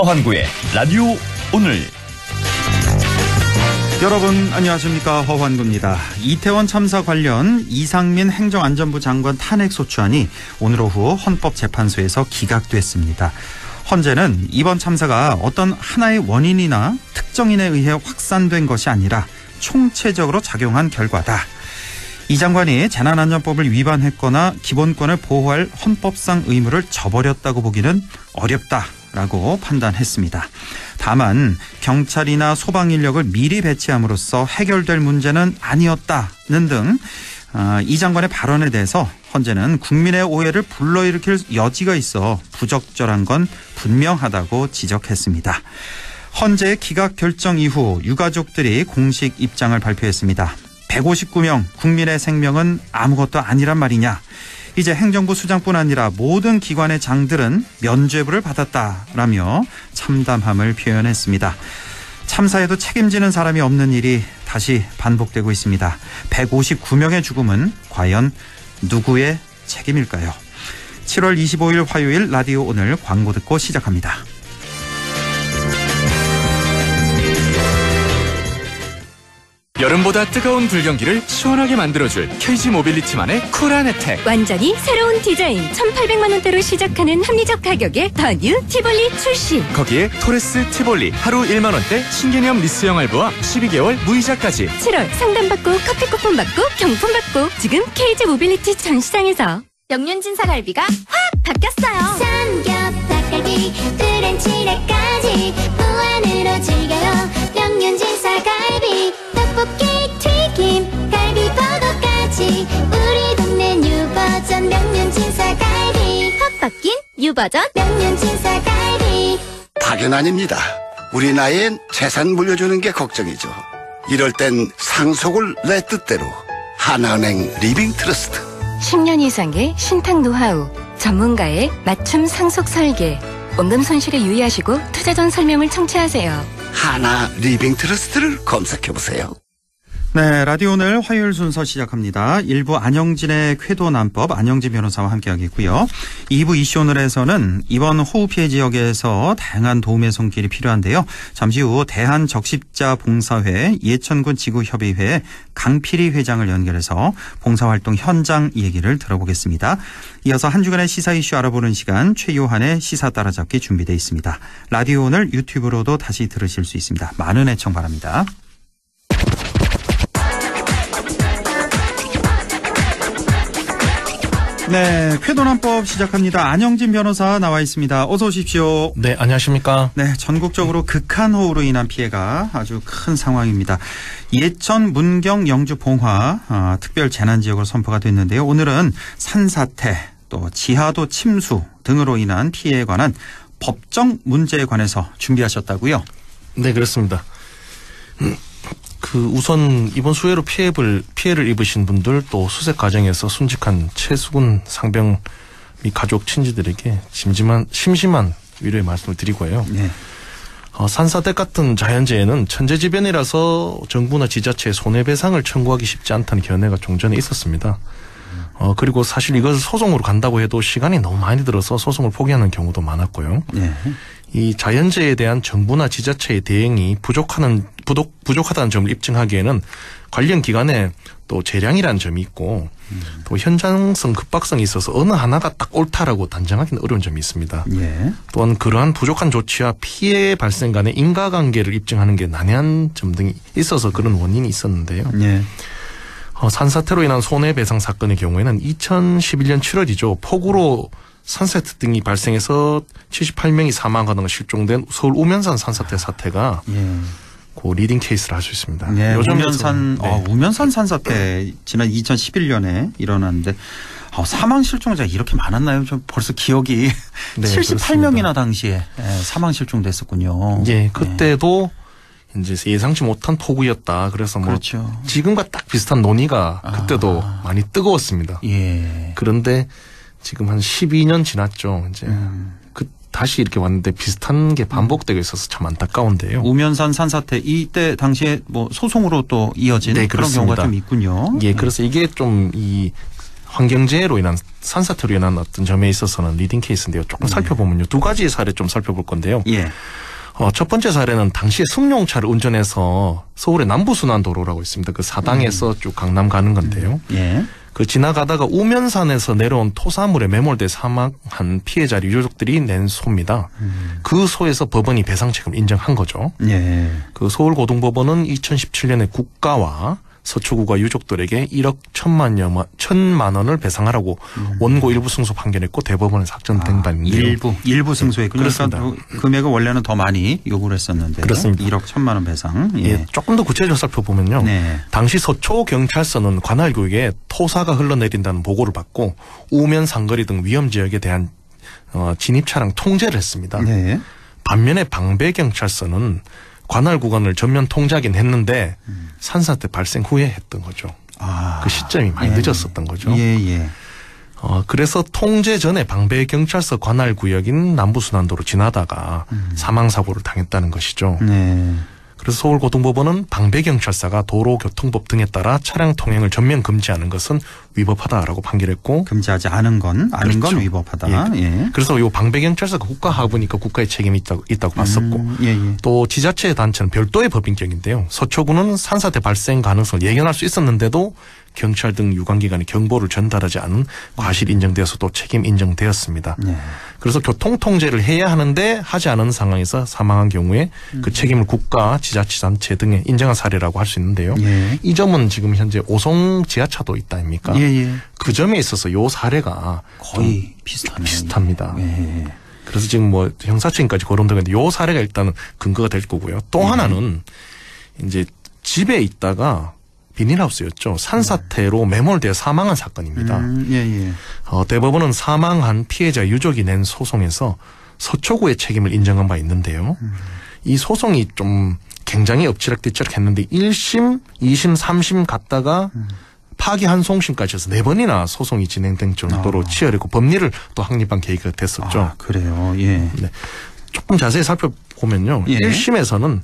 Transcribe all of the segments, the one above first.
허환구의 라디오 오늘. 여러분 안녕하십니까, 허환구입니다. 이태원 참사 관련 이상민 행정안전부 장관 탄핵소추안이 오늘 오후 헌법재판소에서 기각됐습니다. 헌재는 이번 참사가 어떤 하나의 원인이나 특정인에 의해 확산된 것이 아니라 총체적으로 작용한 결과다. 이 장관이 재난안전법을 위반했거나 기본권을 보호할 헌법상 의무를 저버렸다고 보기는 어렵다라고 판단했습니다. 다만 경찰이나 소방 인력을 미리 배치함으로써 해결될 문제는 아니었다는 등 이 장관의 발언에 대해서 헌재는 국민의 오해를 불러일으킬 여지가 있어 부적절한 건 분명하다고 지적했습니다. 헌재의 기각 결정 이후 유가족들이 공식 입장을 발표했습니다. 159명 국민의 생명은 아무것도 아니란 말이냐. 이제 행정부 수장뿐 아니라 모든 기관의 장들은 면죄부를 받았다라며 참담함을 표현했습니다. 참사에도 책임지는 사람이 없는 일이 다시 반복되고 있습니다. 159명의 죽음은 과연 누구의 책임일까요? 7월 25일 화요일 라디오 오늘 광고 듣고 시작합니다. 여름보다 뜨거운 불경기를 시원하게 만들어줄 KG 모빌리티만의 쿨한 혜택. 완전히 새로운 디자인 1,800만 원대로 시작하는 합리적 가격에 더 뉴 티볼리 출시. 거기에 토레스 티볼리 하루 1만 원대 신개념 리스형 할부와 12개월 무이자까지. 7월 상담받고 커피 쿠폰 받고 경품 받고 지금 KG 모빌리티 전 시장에서. 명륜진사 갈비가 확 바뀌었어요. 삼겹 닭갈비 프렌치레까지 무한으로 즐겨요. 명륜진사 갈비 떡볶이 튀김 갈비버거까지 우리 동네 뉴버전 명륜진사 갈비 확 바뀐 뉴버전 명륜진사 갈비. 파견 아닙니다. 우리 나이엔 재산 물려주는 게 걱정이죠. 이럴 땐 상속을 내 뜻대로 하나은행 리빙 트러스트. 10년 이상의 신탁 노하우, 전문가의 맞춤 상속 설계. 원금 손실에 유의하시고 투자 전 설명을 청취하세요. 하나 리빙 트러스트를 검색해보세요. 네, 라디오 오늘 화요일 순서 시작합니다. 1부 안영진의 쾌도난법 안영진 변호사와 함께하겠고요. 2부 이슈 오늘에서는 이번 호우 피해 지역에서 다양한 도움의 손길이 필요한데요. 잠시 후 대한적십자봉사회 예천군 지구협의회 강필희 회장을 연결해서 봉사활동 현장 얘기를 들어보겠습니다. 이어서 한 주간의 시사 이슈 알아보는 시간 최요한의 시사 따라잡기 준비되어 있습니다. 라디오 오늘 유튜브로도 다시 들으실 수 있습니다. 많은 애청 바랍니다. 네, 쾌도난법 시작합니다. 안영진 변호사 나와 있습니다. 어서 오십시오. 네, 안녕하십니까. 네, 전국적으로 극한호우로 인한 피해가 아주 큰 상황입니다. 예천, 문경, 영주, 봉화 특별 재난지역으로 선포가 됐는데요. 오늘은 산사태, 또 지하도 침수 등으로 인한 피해에 관한 법정 문제에 관해서 준비하셨다고요? 네, 그렇습니다. 우선 이번 수해로 피해를 입으신 분들, 또 수색 과정에서 순직한 최수근 상병 및 가족 친지들에게 심심한 위로의 말씀을 드리고요. 네. 산사태 같은 자연재해는 천재지변이라서 정부나 지자체에 손해배상을 청구하기 쉽지 않다는 견해가 종전에 있었습니다. 그리고 사실 이것을 소송으로 간다고 해도 시간이 너무 많이 들어서 소송을 포기하는 경우도 많았고요. 네. 이 자연재해에 대한 정부나 지자체의 대응이 부족하다는 점을 입증하기에는 관련 기관에 또 재량이라는 점이 있고 또 현장성 급박성이 있어서 어느 하나가 딱 옳다라고 단정하기는 어려운 점이 있습니다. 예. 또한 그러한 부족한 조치와 피해 발생 간의 인과관계를 입증하는 게 난해한 점 등이 있어서 그런 원인이 있었는데요. 예. 산사태로 인한 손해배상 사건의 경우에는 2011년 7월이죠. 폭우로 산사태 등이 발생해서 78명이 사망하거나 실종된 서울 우면산 산사태 사태가 그 리딩 케이스를 할 수 있습니다. 네, 우면산 산사태 지난 2011년에 일어났는데 사망 실종자가 이렇게 많았나요? 좀 벌써 기억이 네, 78명이나 당시에 사망 실종됐었군요. 예, 그때도 이제 예상치 못한 폭우였다. 그래서 그렇죠. 지금과 딱 비슷한 논의가 그때도 많이 뜨거웠습니다. 예. 그런데 지금 한 12년 지났죠. 이제 다시 이렇게 왔는데 비슷한 게 반복되고 있어서 참 안타까운데요. 우면산 산사태 이때 당시에 뭐 소송으로 또 이어진 네, 그런 경우가 좀 있군요. 예, 그래서 이게 좀 환경재해로 인한 산사태로 인한 어떤 점에 있어서는 리딩 케이스인데요. 조금 살펴보면요. 두 가지의 사례 좀 살펴볼 건데요. 예. 첫 번째 사례는 당시에 승용차를 운전해서 서울의 남부순환도로라고 있습니다. 그 사당에서 쭉 강남 가는 건데요. 예. 그 지나가다가 우면산에서 내려온 토사물에 매몰돼 사망한 피해자 유족들이 낸 소입니다. 그 소에서 법원이 배상 책임을 인정한 거죠. 예. 그 서울고등법원은 2017년에 국가와 서초구가 유족들에게 1억 1천만 원을 배상하라고 원고 일부 승소 판결했고 대법원에서 확정된 바인데요. 일부 승소했군요. 그렇습니다. 그러니까 금액은 원래는 더 많이 요구를 했었는데. 그렇습니다. 1억 1천만 원 배상. 예. 예, 조금 더 구체적으로 살펴보면요. 네. 당시 서초경찰서는 관할구역에 토사가 흘러내린다는 보고를 받고 우면 상거리 등 위험 지역에 대한 진입 차량 통제를 했습니다. 네. 반면에 방배경찰서는 관할 구간을 전면 통제하긴 했는데 산사태 발생 후에 했던 거죠. 그 시점이 많이 늦었었던 거죠. 예. 그래서 통제 전에 방배경찰서 관할 구역인 남부순환도로 지나다가 사망사고를 당했다는 것이죠. 네. 그래서 서울고등법원은 방배경찰서가 도로교통법 등에 따라 차량 통행을 전면 금지하는 것은 위법하다라고 판결했고 금지하지 않은 건 그렇죠. 위법하다. 예. 그래서 이 방배경찰서가 국가하부니까 국가의 책임이 있다고 봤었고 예. 또 지자체 단체는 별도의 법인격인데요. 서초구는 산사태 발생 가능성을 예견할 수 있었는데도 경찰 등 유관기관이 경보를 전달하지 않은 과실이 인정되어서도 책임 인정되었습니다. 네. 그래서 교통통제를 해야 하는데 하지 않은 상황에서 사망한 경우에 그 책임을 국가, 지자체단체 등에 인정한 사례라고 할 수 있는데요. 예. 이 점은 지금 현재 오송 지하차도 있다 아닙니까? 예. 그 점에 있어서 이 사례가 거의 비슷합니다. 예. 그래서 지금 뭐 형사책임까지 거론되는데 이 사례가 일단은 근거가 될 거고요. 또 하나는 이제 집에 있다가 비닐하우스였죠. 산사태로 매몰되어 사망한 사건입니다. 예. 대법원은 사망한 피해자 유족이 낸 소송에서 서초구의 책임을 인정한 바 있는데요. 이 소송이 좀 굉장히 엎치락뒤치락 했는데 1심, 2심, 3심 갔다가 파기환송심까지 해서 4번이나 소송이 진행된 정도로 치열했고 법리를 또 확립한 계기가 됐었죠. 그래요. 예. 네. 조금 자세히 살펴보면요. 예. 1심에서는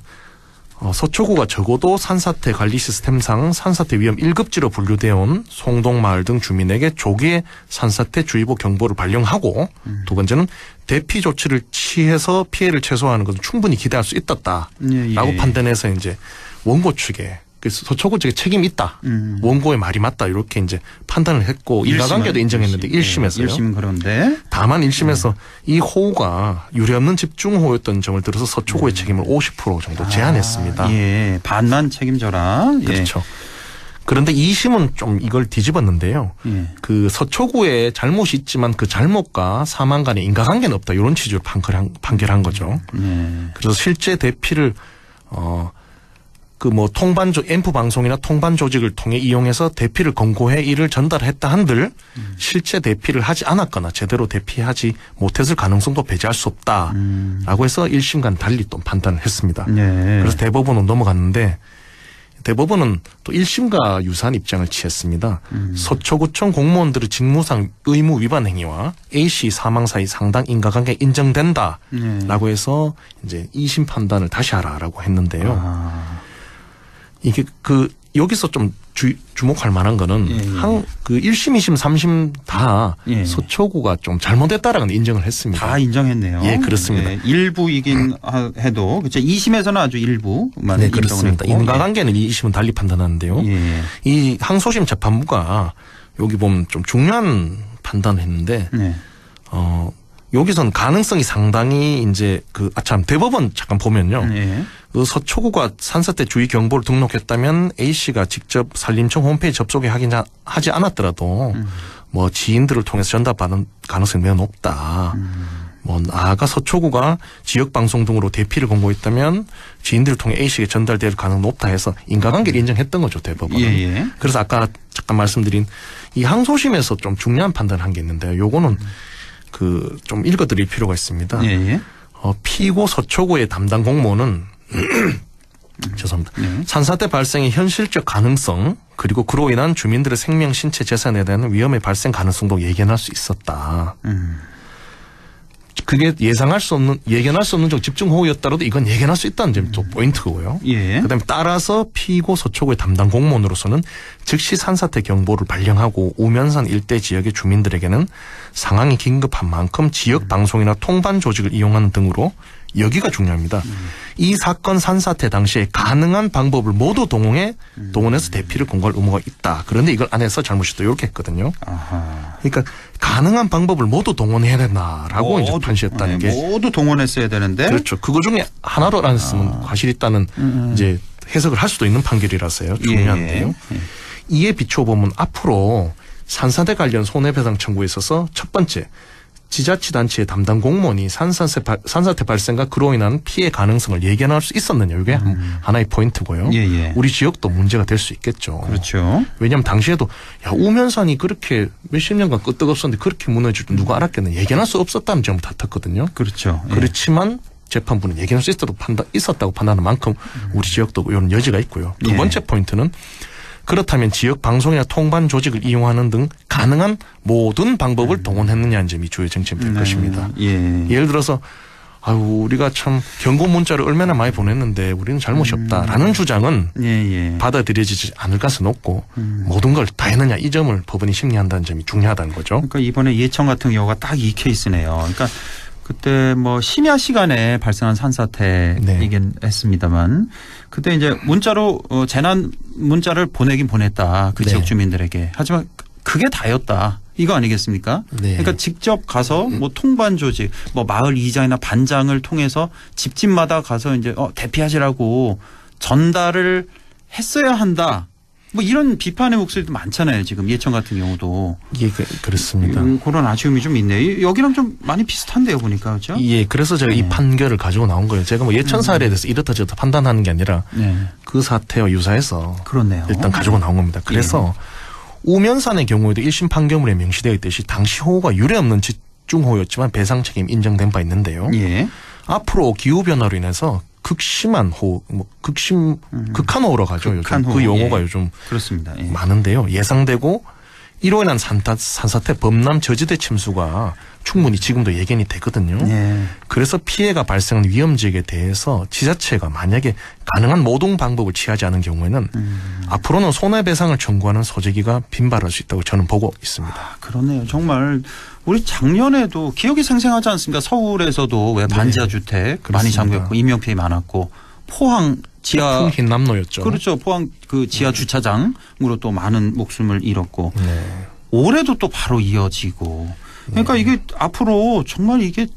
서초구가 적어도 산사태 관리 시스템상 산사태 위험 1급지로 분류되어 온 송동마을 등 주민에게 조기에 산사태 주의보 경보를 발령하고 두 번째는 대피 조치를 취해서 피해를 최소화하는 것은 충분히 기대할 수 있었다라고 판단해서 이제 원고 측에 그래서 서초구 측에 책임이 있다. 원고의 말이 맞다. 이렇게 이제 판단을 했고 인과관계도 인정했는데 1심에서요. 1심은 그런데 다만 1심에서 이 호우가 유례없는 집중호우였던 점을 들어서 서초구의 책임을 50% 정도 제한했습니다. 예. 반만 책임져라. 그렇죠. 그런데 2심은 좀 이걸 뒤집었는데요. 예. 그 서초구에 잘못이 있지만 그 잘못과 사망 간에 인과관계는 없다. 이런 취지로 판결한 거죠. 그래서 실제 대피를 그 뭐 앰프 방송이나 통반 조직을 통해 이용해서 대피를 권고해 이를 전달했다 한들 실제 대피를 하지 않았거나 제대로 대피하지 못했을 가능성도 배제할 수 없다라고 해서 1심과는 달리 또 판단을 했습니다. 그래서 대법원은 넘어갔는데 대법원은 또 1심과 유사한 입장을 취했습니다. 서초구청 공무원들의 직무상 의무 위반 행위와 A씨 사망 사이 상당 인과관계 인정된다라고 해서 이제 2심 판단을 다시 하라라고 했는데요. 이게 여기서 좀 주목할 만한 거는 그 1심, 2심, 3심 다 서초구가 좀 잘못했다라는 인정을 했습니다. 다 인정했네요. 예, 그렇습니다. 일부이긴 해도 그렇죠. 2심에서는 아주 일부만 네, 그렇습니다. 인과관계는 2심은 달리 판단하는데요. 이 항소심 재판부가 여기 보면 좀 중요한 판단을 했는데 여기선 가능성이 상당히 이제 대법원 잠깐 보면요. 그 서초구가 산사태 주의 경보를 등록했다면 A 씨가 직접 산림청 홈페이지 접속에 하지 않았더라도 뭐 지인들을 통해서 전달받은 가능성이 매우 높다. 뭐 나아가 서초구가 지역 방송 등으로 대피를 권고했다면 지인들을 통해 A 씨에게 전달될 가능성이 높다 해서 인과관계를 인정했던 거죠, 대법원은. 그래서 아까 잠깐 말씀드린 이 항소심에서 좀 중요한 판단을 한 게 있는데요. 요거는 좀 읽어드릴 필요가 있습니다. 피고 서초구의 담당 공무원은 죄송합니다. 산사태 발생의 현실적 가능성 그리고 그로 인한 주민들의 생명, 신체, 재산에 대한 위험의 발생 가능성도 예견할 수 있었다. 그게 예견할 수 없는 좀 집중호우였더라도 이건 예견할 수 있다는 점이 또 포인트고요. 예. 그다음에 따라서 피고 서초구의 담당 공무원으로서는 즉시 산사태 경보를 발령하고 우면산 일대 지역의 주민들에게는 상황이 긴급한 만큼 지역 방송이나 통반 조직을 이용하는 등으로 여기가 중요합니다. 이 사건 산사태 당시에 가능한 방법을 모두 동원해서 대피를 공고할 의무가 있다. 그런데 이걸 안 해서 잘못이다. 이렇게 했거든요. 아하. 그러니까 가능한 방법을 모두 동원해야 된다라고 이제 판시했다는 게 모두 동원했어야 되는데 그렇죠. 그거 중에 하나로 안 했으면 과실이 있다는 이제 해석을 할 수도 있는 판결이라서요. 중요한데요. 예. 이에 비춰보면 앞으로 산사태 관련 손해배상 청구에 있어서 첫 번째 지자치단체의 담당 공무원이 산사태 발생과 그로 인한 피해 가능성을 예견할 수 있었느냐 이게 하나의 포인트고요. 예. 우리 지역도 문제가 될 수 있겠죠. 그렇죠. 왜냐하면 당시에도 우면산이 그렇게 몇십 년간 끄떡없었는데 그렇게 무너질 줄 누가 알았겠느냐. 예견할 수 없었다는 점을 다퉜거든요. 그렇죠. 예. 그렇지만 재판부는 예견할 수 있었다고 판단하는 만큼 우리 지역도 이런 여지가 있고요. 두 번째 포인트는 그렇다면 지역 방송이나 통반 조직을 이용하는 등 가능한 모든 방법을 동원했느냐는 점이 주요 쟁점이 될 것입니다. 예를 들어서 우리가 참 경고 문자를 얼마나 많이 보냈는데 우리는 잘못이 없다라는 주장은 받아들여지지 않을 가능성이 높고 모든 걸 다 했느냐 이 점을 법원이 심리한다는 점이 중요하다는 거죠. 그러니까 이번에 예천 같은 경우가 딱 이 케이스네요. 그러니까 그때 뭐 심야 시간에 발생한 산사태이긴 했습니다만 그때 이제 문자로 재난 문자를 보내긴 보냈다. 그 지역 주민들에게. 하지만 그게 다였다. 이거 아니겠습니까? 그러니까 직접 가서 뭐 통반 조직, 뭐 마을 이장이나 반장을 통해서 집집마다 가서 이제 대피하시라고 전달을 했어야 한다. 뭐 이런 비판의 목소리도 많잖아요. 지금 예천 같은 경우도. 예, 그렇습니다. 그런 아쉬움이 좀 있네요. 여기랑 좀 많이 비슷한데요. 보니까. 그렇죠? 예, 그래서 제가 이 판결을 가지고 나온 거예요. 제가 뭐 예천 사례에 대해서 이렇다 저렇다 판단하는 게 아니라 그 사태와 유사해서 그렇네요. 일단 가지고 나온 겁니다. 그래서 우면산의 경우에도 1심 판결문에 명시되어 있듯이 당시 호우가 유례없는 집중호우였지만 배상 책임 인정된 바 있는데요. 앞으로 기후변화로 인해서 극심한 호우, 극한 호우로 가죠. 요즘. 그 용어가 요즘 그렇습니다. 많은데요. 예상되고 이로 인한 산사태 범람 저지대 침수가 충분히 지금도 예견이 되거든요. 그래서 피해가 발생한 위험 지역에 대해서 지자체가 만약에 가능한 모든 방법을 취하지 않은 경우에는 앞으로는 손해배상을 청구하는 소재기가 빈발할 수 있다고 저는 보고 있습니다. 그렇네요. 정말 우리 작년에도 기억이 생생하지 않습니까? 서울에서도 왜 반지하 주택 많이 잠겼고 인명피해 많았고 포항 지하 폭풍 흰남노였죠. 그렇죠. 포항 그 지하 주차장으로 또 많은 목숨을 잃었고 올해도 또 바로 이어지고 그러니까 이게 앞으로 정말 이게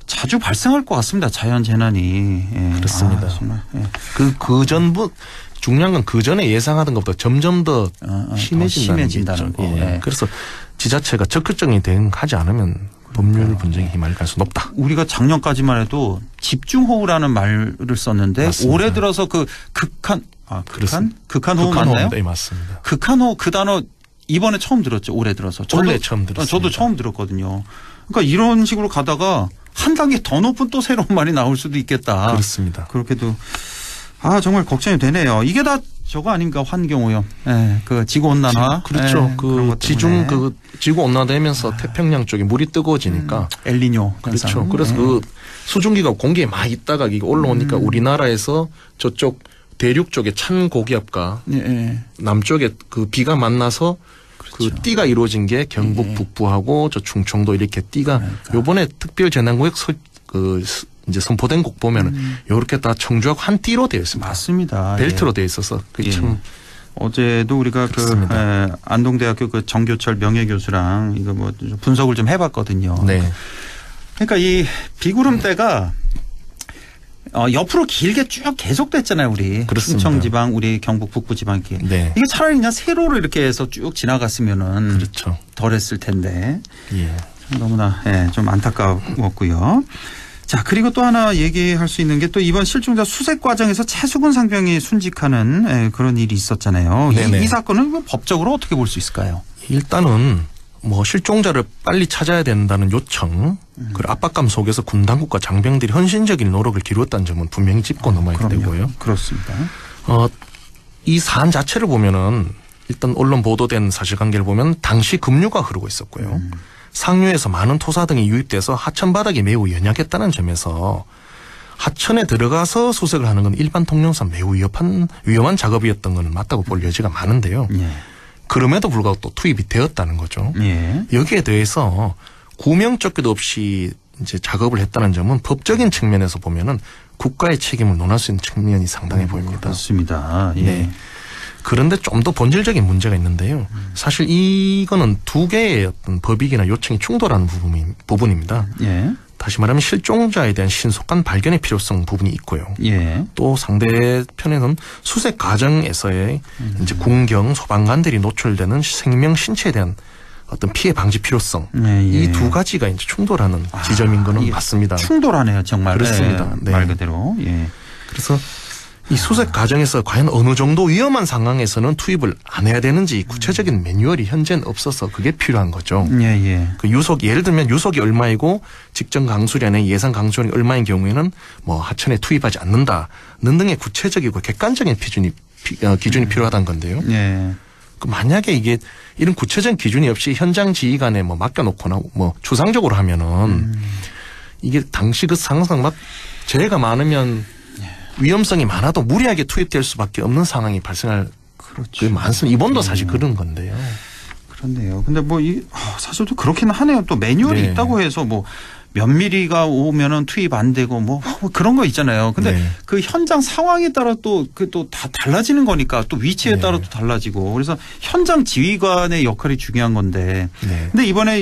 자주 발생할 것 같습니다. 자연 재난이. 그렇습니다. 정말. 그 전부 중요한 건 그 전에 예상하던 것보다 점점 더 심해진다는 거. 그래서 지자체가 적극적인 대응하지 않으면 법률 분쟁이 희망일 가능성이 높다. 우리가 작년까지만 해도 집중호우라는 말을 썼는데 맞습니다. 올해 들어서 그 극한 호우 맞나요? 네, 맞습니다. 극한호우 그 단어 이번에 처음 들었죠. 올해 들어서. 원래 처음 들었습니다. 저도 처음 들었거든요. 그러니까 이런 식으로 가다가 한 단계 더 높은 또 새로운 말이 나올 수도 있겠다. 그렇습니다. 그렇게도 정말 걱정이 되네요. 이게 다 저거 아닙니까? 환경오염. 그 지구온난화. 그렇죠. 지구 온난화되면서 태평양 쪽에 물이 뜨거워지니까. 엘니뇨. 그렇죠. 그래서 그 수증기가 공기에 많이 있다가 이게 올라오니까 우리나라에서 저쪽 대륙 쪽에 찬 고기압과 남쪽에 그 비가 만나서 그 띠가 이루어진 게 경북 북부하고 저 충청도 이렇게 띠가 요번에 특별재난구역 이제 선포된 곳 보면은 이렇게 다 청주하고 한 띠로 되어 있습니다. 맞습니다. 벨트로 되어 있어서 그게 참 어제도 우리가 안동대학교 그 정교철 명예교수랑 이거 뭐 분석을 좀 해봤거든요. 그러니까 이 비구름대가 옆으로 길게 쭉 계속됐잖아요, 우리. 그렇습니다. 충청지방, 우리 경북 북부지방 이게 차라리 그냥 세로로 이렇게 해서 쭉 지나갔으면은 그렇죠. 덜했을 텐데. 너무나 좀 안타까웠고요. 자, 그리고 또 하나 얘기할 수 있는 게 또 이번 실종자 수색 과정에서 최수근 상병이 순직하는 그런 일이 있었잖아요. 이 사건은 법적으로 어떻게 볼 수 있을까요? 일단은 뭐 실종자를 빨리 찾아야 된다는 요청, 그리고 압박감 속에서 군 당국과 장병들이 헌신적인 노력을 기울였다는 점은 분명히 짚고 넘어야 되고요. 그렇습니다. 이 사안 자체를 보면은 일단 언론 보도된 사실관계를 보면 당시 급류가 흐르고 있었고요. 상류에서 많은 토사 등이 유입돼서 하천 바닥이 매우 연약했다는 점에서 하천에 들어가서 수색을 하는 건 일반 통영상 매우 위험한 작업이었던 건 맞다고 볼 여지가 많은데요. 예. 그럼에도 불구하고 또 투입이 되었다는 거죠. 예. 여기에 대해서 구명조끼도 없이 이제 작업을 했다는 점은 법적인 측면에서 보면은 국가의 책임을 논할 수 있는 측면이 상당해 보입니다. 그렇습니다. 예. 네. 그런데 좀 더 본질적인 문제가 있는데요. 사실 이거는 두 개의 어떤 법익이나 요청이 충돌하는 부분입니다. 예. 다시 말하면 실종자에 대한 신속한 발견의 필요성 부분이 있고요. 예. 또 상대편에는 수색 과정에서의 이제 군경, 소방관들이 노출되는 생명 신체에 대한 어떤 피해 방지 필요성. 예. 이 두 가지가 이제 충돌하는 지점인 거는 맞습니다. 충돌하네요, 정말. 그렇습니다. 네. 말 그대로. 예. 그래서 이 수색 과정에서 과연 어느 정도 위험한 상황에서는 투입을 안 해야 되는지 구체적인 매뉴얼이 현재는 없어서 그게 필요한 거죠. 예. 그 유속, 예를 들면 유속이 얼마이고 직전 강수량의 예상 강수량이 얼마인 경우에는 뭐 하천에 투입하지 않는다는 등의 구체적이고 객관적인 기준이 필요하다는 건데요. 예. 그 만약에 이게 이런 구체적인 기준이 없이 현장 지휘관에 뭐 맡겨놓거나 뭐 추상적으로 하면은 이게 당시 그 상상 막 재해가 많으면 위험성이 많아도 무리하게 투입될 수밖에 없는 상황이 발생할 그 많습니다. 이번도 사실 그런 건데요. 그렇네요. 근데 뭐 사실 또 그렇기는 하네요. 또 매뉴얼이 네. 있다고 해서 뭐 몇 미리가 오면은 투입 안 되고 뭐 그런 거 있잖아요. 근데 네. 그 현장 상황에 따라 또 그 또 다 달라지는 거니까 또 위치에 네. 따라 또 달라지고 그래서 현장 지휘관의 역할이 중요한 건데. 네. 근데 이번에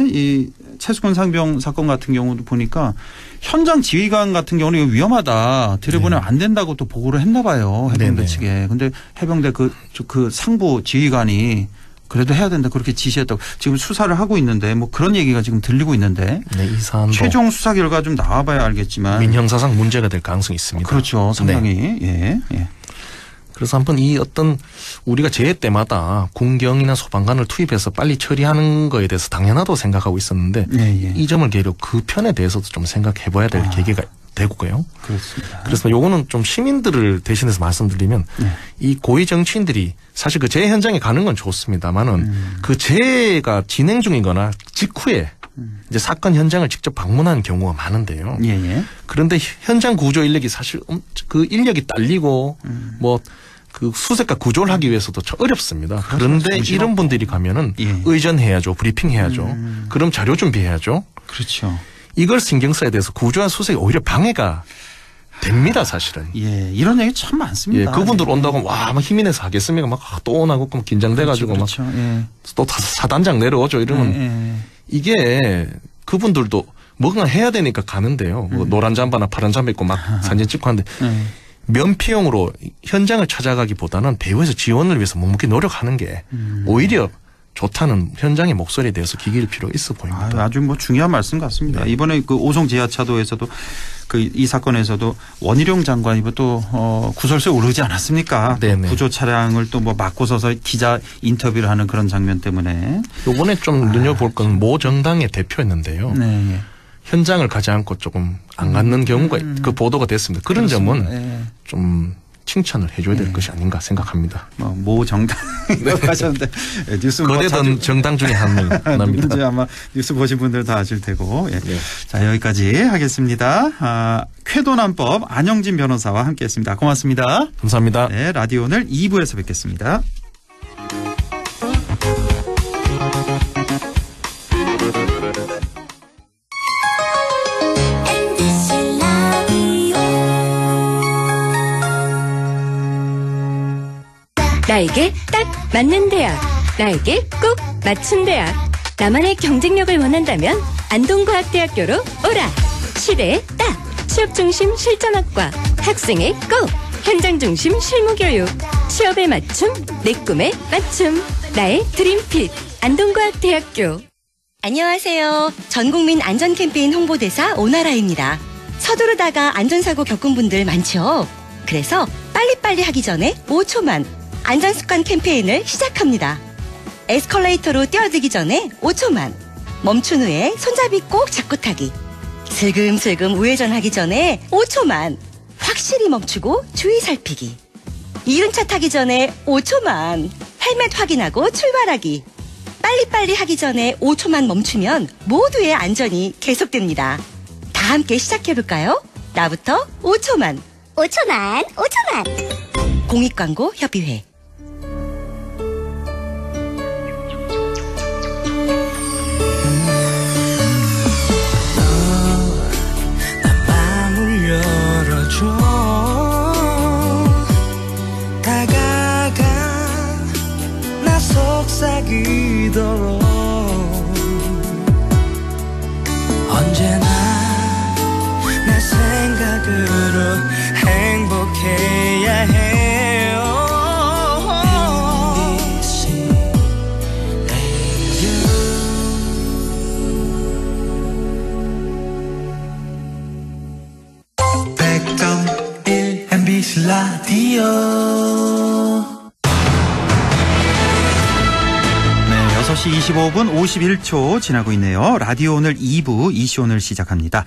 이 최수근 상병 사건 같은 경우도 보니까 현장 지휘관 같은 경우는 이거 위험하다. 들여보내면 안 된다고 또 보고를 했나 봐요. 해병대 네네. 측에. 근데 해병대 그 상부 지휘관이 그래도 해야 된다. 그렇게 지시했다고. 지금 수사를 하고 있는데 뭐 그런 얘기가 지금 들리고 있는데. 네, 이 사안도 최종 수사 결과 좀 나와봐야 알겠지만. 민형사상 문제가 될 가능성이 있습니다. 그렇죠. 상당히. 네. 예. 그래서 한번 이 어떤 우리가 재해 때마다 군경이나 소방관을 투입해서 빨리 처리하는 거에 대해서 당연하다고 생각하고 있었는데 예. 이 점을 계기로 그 편에 대해서도 좀 생각해 봐야 될 계기가 되고요. 그렇습니다. 그래서 요거는 좀 시민들을 대신해서 말씀드리면 이 고위 정치인들이 사실 그 재해 현장에 가는 건 좋습니다만은 그 재해가 진행 중이거나 직후에 이제 사건 현장을 직접 방문하는 경우가 많은데요. 예. 그런데 현장 구조 인력이 사실 그 인력이 딸리고 뭐 그 수색과 구조를 하기 위해서도 참 어렵습니다. 그런데 이런 분들이 가면은 예. 의전해야죠. 브리핑해야죠. 그럼 자료 준비해야죠. 그렇죠. 이걸 신경 써야 돼서 구조와 수색이 오히려 방해가 됩니다, 사실은. 예. 이런 얘기 참 예, 많습니다. 그분들 온다고 와, 막 힘이 내서 하겠습니까? 막 또 오나고 긴장돼가지고 그렇죠. 예. 막 또 사단장 내려오죠. 이러면 이게 그분들도 뭔가 해야 되니까 가는데요. 뭐 노란 잠바나 파란 잠바 입고 막 사진 찍고 하는데 면피용으로 현장을 찾아가기보다는 배후에서 지원을 위해서 묵묵히 노력하는 게 오히려 좋다는 현장의 목소리에 대해서 기길 필요가 있어 보입니다. 아주 뭐 중요한 말씀 같습니다. 네. 이번에 그 오송 지하차도에서도 이 사건에서도 원희룡 장관이 또 구설수에 오르지 않았습니까? 네네. 구조 차량을 또 뭐 막고 서서 기자 인터뷰를 하는 그런 장면 때문에. 이번에 좀 눈여볼 건 모 정당의 대표였는데요. 네. 현장을 가지 않고 조금 안 갖는 경우가 그 보도가 됐습니다. 그런 그렇습니다. 점은 좀 칭찬을 해줘야 될 것이 아닌가 생각합니다. 모 정당 하셨는데 뉴스 거대던 정당 중에 하나입니다. 누군지 아마 뉴스 보신 분들 다 아실 테고. 예. 네. 자, 여기까지 하겠습니다. 쾌도난법 안영진 변호사와 함께했습니다. 고맙습니다. 감사합니다. 네, 라디오 오늘 2부에서 뵙겠습니다. MBC 라디오 나에게 딱 맞는 대학, 나에게 꼭 맞춘 대학. 나만의 경쟁력을 원한다면 안동과학대학교로 오라. 시대에 딱 취업중심 실전학과, 학생의 꼭 현장 중심 실무교육, 취업에 맞춤, 내 꿈에 맞춤. 나의 드림핏 안동과학대학교. 안녕하세요. 전국민 안전 캠페인 홍보대사 오나라입니다. 서두르다가 안전사고 겪은 분들 많죠? 그래서 빨리빨리 하기 전에 5초만 안전습관 캠페인을 시작합니다. 에스컬레이터로 뛰어들기 전에 5초만. 멈춘 후에 손잡이 꼭 잡고 타기. 슬금슬금 우회전하기 전에 5초만. 확실히 멈추고 주의 살피기. 이륜차 타기 전에 5초만. 헬멧 확인하고 출발하기. 빨리빨리 하기 전에 5초만 멈추면 모두의 안전이 계속됩니다. 다 함께 시작해볼까요? 나부터 5초만. 5초만, 5초만. 공익광고 협의회. 다가가 나 속삭이도록 언제나 내 생각으로 행복해야 해요. MBC MBC 라디오. 네, 6시 25분 51초 지나고 있네요. 라디오 오늘 2부 이슈 오늘 시작합니다.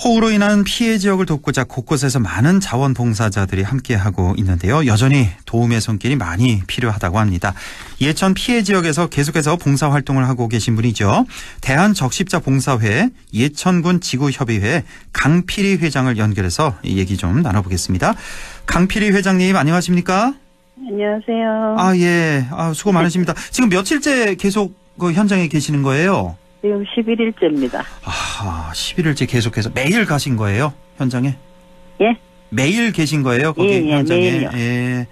호우로 인한 피해 지역을 돕고자 곳곳에서 많은 자원봉사자들이 함께하고 있는데요. 여전히 도움의 손길이 많이 필요하다고 합니다. 예천 피해 지역에서 계속해서 봉사활동을 하고 계신 분이죠. 대한적십자봉사회 예천군 지구협의회 강필희 회장을 연결해서 얘기 좀 나눠보겠습니다. 강필희 회장님 안녕하십니까? 안녕하세요. 아, 예. 아, 수고 많으십니다. 지금 며칠째 계속 그 현장에 계시는 거예요? 지금 11일째입니다. 아, 11일째 계속해서 매일 가신 거예요? 현장에? 예? 매일 계신 거예요? 거기 예, 현장에? 매일요. 예.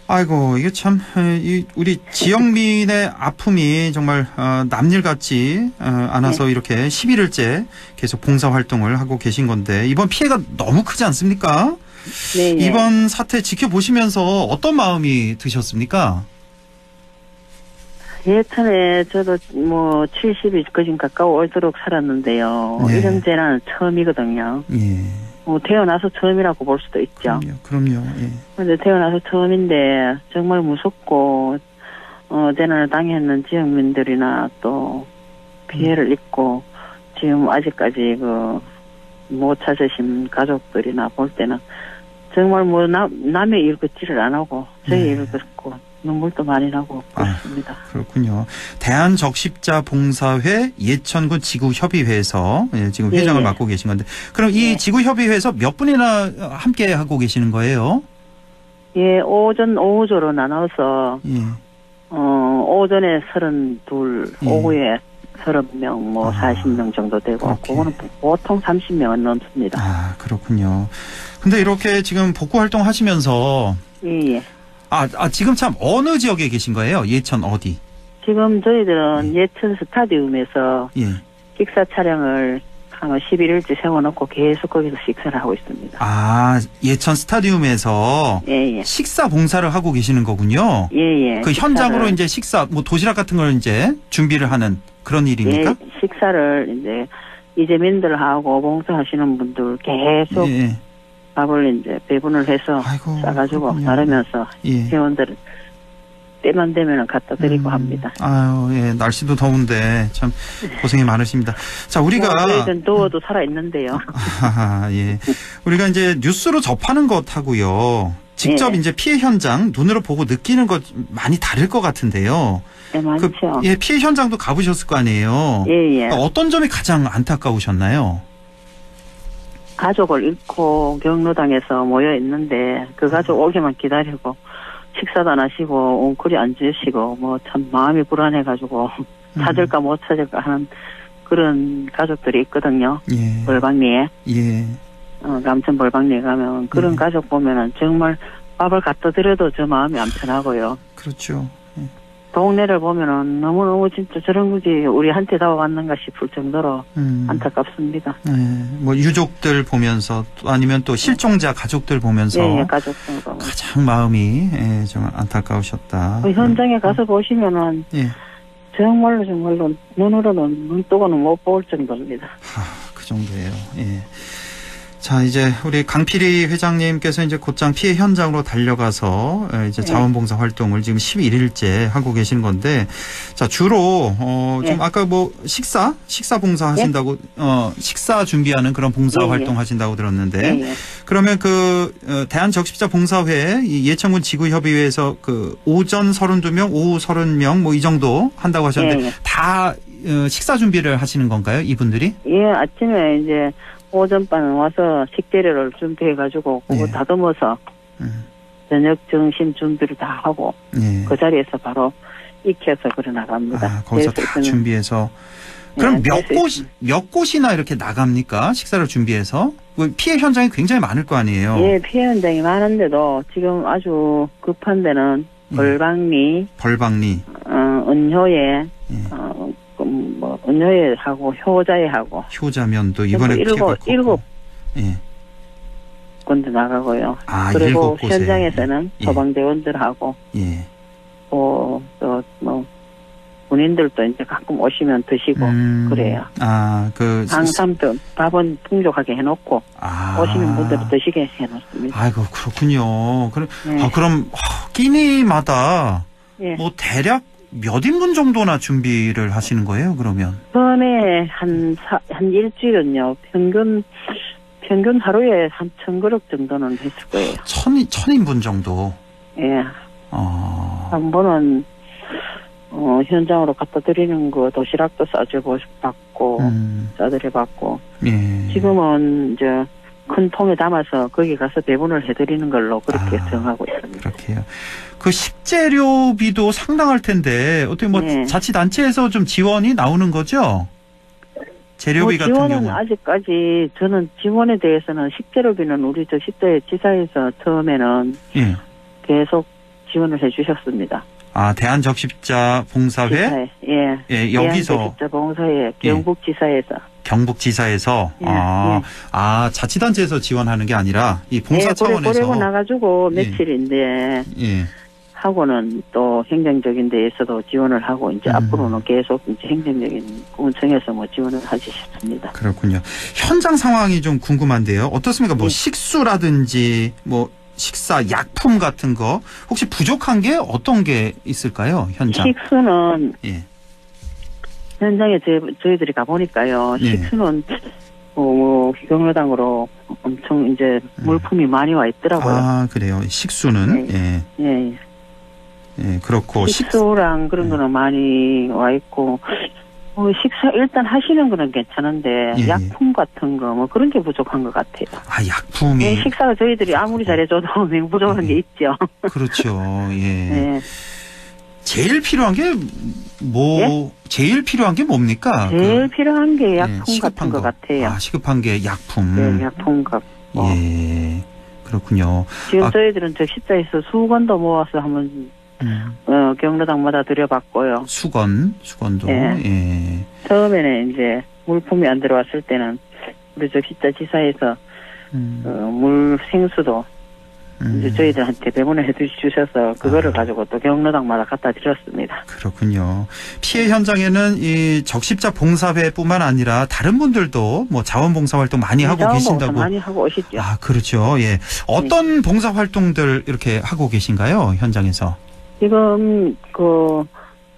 아이고, 이게 참, 우리 지역민의 아픔이 정말, 남일 같지 않아서 이렇게 11일째 계속 봉사활동을 하고 계신 건데, 이번 피해가 너무 크지 않습니까? 네. 이번 사태 지켜보시면서 어떤 마음이 드셨습니까? 예전에 저도 뭐 70이 거진 가까워 올도록 살았는데요. 네. 이런 재난은 처음이거든요. 예. 뭐 태어나서 처음이라고 볼 수도 있죠. 그럼요. 예. 근데 태어나서 처음인데 정말 무섭고 재난을 당했는 지역민들이나 또 피해를 입고 지금 아직까지 못 찾으신 가족들이나 볼 때는 정말 뭐 남의 일 걷지를 안 하고 저희 일 걷고 눈물도 많이 나고 그렇습니다. 그렇군요. 대한적십자봉사회 예천군 지구협의회에서 지금 회장을 맡고 계신 건데 그럼 이 지구협의회에서 몇 분이나 함께 하고 계시는 거예요? 예, 오후조로 나눠서 예. 오전에 32, 오후에 30명, 뭐 40명 정도 되고 그렇게. 그거는 보통 30명은 넘습니다. 아, 그렇군요. 근데 이렇게 지금 복구 활동 하시면서 예. 지금 참 어느 지역에 계신 거예요? 예천 어디? 지금 저희들은 예천 스타디움에서 식사 촬영을 한 11일째 세워놓고 계속 거기서 식사를 하고 있습니다. 아, 예천 스타디움에서 예. 식사 봉사를 하고 계시는 거군요. 예. 그 현장으로 이제 식사, 뭐 도시락 같은 걸 이제 준비를 하는 그런 일입니까? 예, 식사를 이제 이재민들하고 봉사하시는 분들 계속 밥을 이제 배분을 해서 싸가지고 나르면서 회원들은 때만 되면 갖다 드리고 합니다. 아유, 예, 날씨도 더운데 참 고생이 많으십니다. 자, 우리가 저희는 더워도 살아 있는데요. 예, 우리가 이제 뉴스로 접하는 것하고요, 직접 이제 피해 현장 눈으로 보고 느끼는 것 많이 다를 것 같은데요. 네, 많죠. 피해 현장도 가보셨을 거 아니에요. 예. 어떤 점이 가장 안타까우셨나요? 가족을 잃고 경로당에서 모여 있는데 그 가족 오기만 기다리고 식사도 안 하시고 옹쿨이 안 주시고 뭐 참 마음이 불안해가지고 찾을까 못 찾을까 하는 그런 가족들이 있거든요. 벌방리에. 감천 벌방리에 가면 그런 가족 보면은 정말 밥을 갖다 드려도 저 마음이 안 편하고요. 그렇죠. 동네를 보면은 너무너무 진짜 저런 거지 우리한테 다 왔는가 싶을 정도로 안타깝습니다. 뭐 유족들 보면서 또 아니면 또 실종자 가족들 보면서 가족들 보면서 가장 마음이 좀 안타까우셨다. 현장에 가서 보시면은 정말로 눈으로는 눈 뜨고는 못 볼 정도입니다. 그 정도예요. 예. 자, 이제 우리 강필희 회장님께서 이제 곧장 피해 현장으로 달려가서 이제 자원봉사 활동을 지금 11일째 하고 계신 건데, 자, 주로 좀 아까 뭐 식사 봉사 하신다고 식사 준비하는 그런 봉사 활동 하신다고 들었는데, 그러면 그 대한적십자 봉사회 이 예천군 지구협의회에서 그 오전 32명, 오후 30명 뭐 이 정도 한다고 하셨는데 다 식사 준비를 하시는 건가요, 이분들이? 예, 아침에 이제 오전반은 와서 식재료를 준비해가지고 그거 다듬어서 저녁 점심 준비를 다 하고 그 자리에서 바로 익혀서 그래 나갑니다. 아, 거기서 다 준비해서. 그럼 몇 곳이나 이렇게 나갑니까? 식사를 준비해서? 피해 현장이 굉장히 많을 거 아니에요? 예, 피해 현장이 많은데도 지금 아주 급한 데는 벌방리, 은효에, 뭐 은효에 하고 효자에 하고. 효자면도 이번에 피해가 일곱 군데 나가고요. 아, 그리고 7곳에. 현장에서는 소방대원들하고 또 뭐 군인들도 이제 가끔 오시면 드시고 그래요. 아, 항상 밥은 풍족하게 해놓고 오시는 분들 드시게 해놓습니다. 아이고, 그렇군요. 그럼 끼니마다 뭐 대략 몇 인분 정도나 준비를 하시는 거예요, 그러면? 처음에 한 일주일은요, 평균 하루에 한 1,000그릇 정도는 했을 거예요. 1,000인분 정도? 예. 한 번은, 현장으로 갖다 드리는 거 도시락도 싸드려봤고, 지금은 이제 큰 통에 담아서 거기 가서 배분을 해드리는 걸로 그렇게 정하고 있습니다. 그렇게요. 그 식재료비도 상당할 텐데 어떻게 뭐 자치단체에서 좀 지원이 나오는 거죠? 재료비 같은 경우는 지원은 아직까지 저는 지원에 대해서는 식재료비는 우리 지사에서 처음에는 계속 지원을 해주셨습니다. 아, 대한적십자 봉사회? 여기서 대한적십자 봉사회 경북지사에서 자치단체에서 지원하는 게 아니라 이 봉사 차원에서 보내고 나가지고 며칠인데 하고는 또 행정적인 데에서도 지원을 하고 이제 앞으로는 계속 이제 행정적인 구청에서 뭐 지원을 하지 싶습니다. 그렇군요. 현장 상황이 좀 궁금한데요. 어떻습니까? 뭐 식수라든지 뭐 식사, 약품 같은 거 혹시 부족한 게 어떤 게 있을까요? 현장 식수는 현장에 저희들이 가보니까요. 식수는 경로당으로 엄청 이제 물품이 많이 와 있더라고요. 아, 그래요. 식수는 그렇고 식수랑 그런 거는 많이 와 있고 식사 일단 하시는 거는 괜찮은데 약품 같은 거 뭐 그런 게 부족한 것 같아요. 아, 약품이 식사가 저희들이 아무리 잘해줘도 부족한 게 있죠. 그렇죠. 제일 필요한 게 제일 필요한 게 뭡니까? 제일 필요한 게 약품 같은 것 같아요. 아, 시급한 게 약품. 약품 같고. 그렇군요. 지금 저희들은 적십자에서 수건도 모아서 한번 경로당마다 드려봤고요. 수건도. 처음에는 이제 물품이 안 들어왔을 때는 우리 적십자 지사에서 물 생수도 이제 저희들한테 배분을 해주셔서 그거를 가지고 또 경로당마다 갖다 드렸습니다. 그렇군요. 피해 현장에는 이 적십자 봉사회뿐만 아니라 다른 분들도 뭐 자원봉사 활동 많이 하고 계신다고. 많이 하고 오시죠. 아, 그렇죠. 어떤 봉사 활동들 이렇게 하고 계신가요, 현장에서? 지금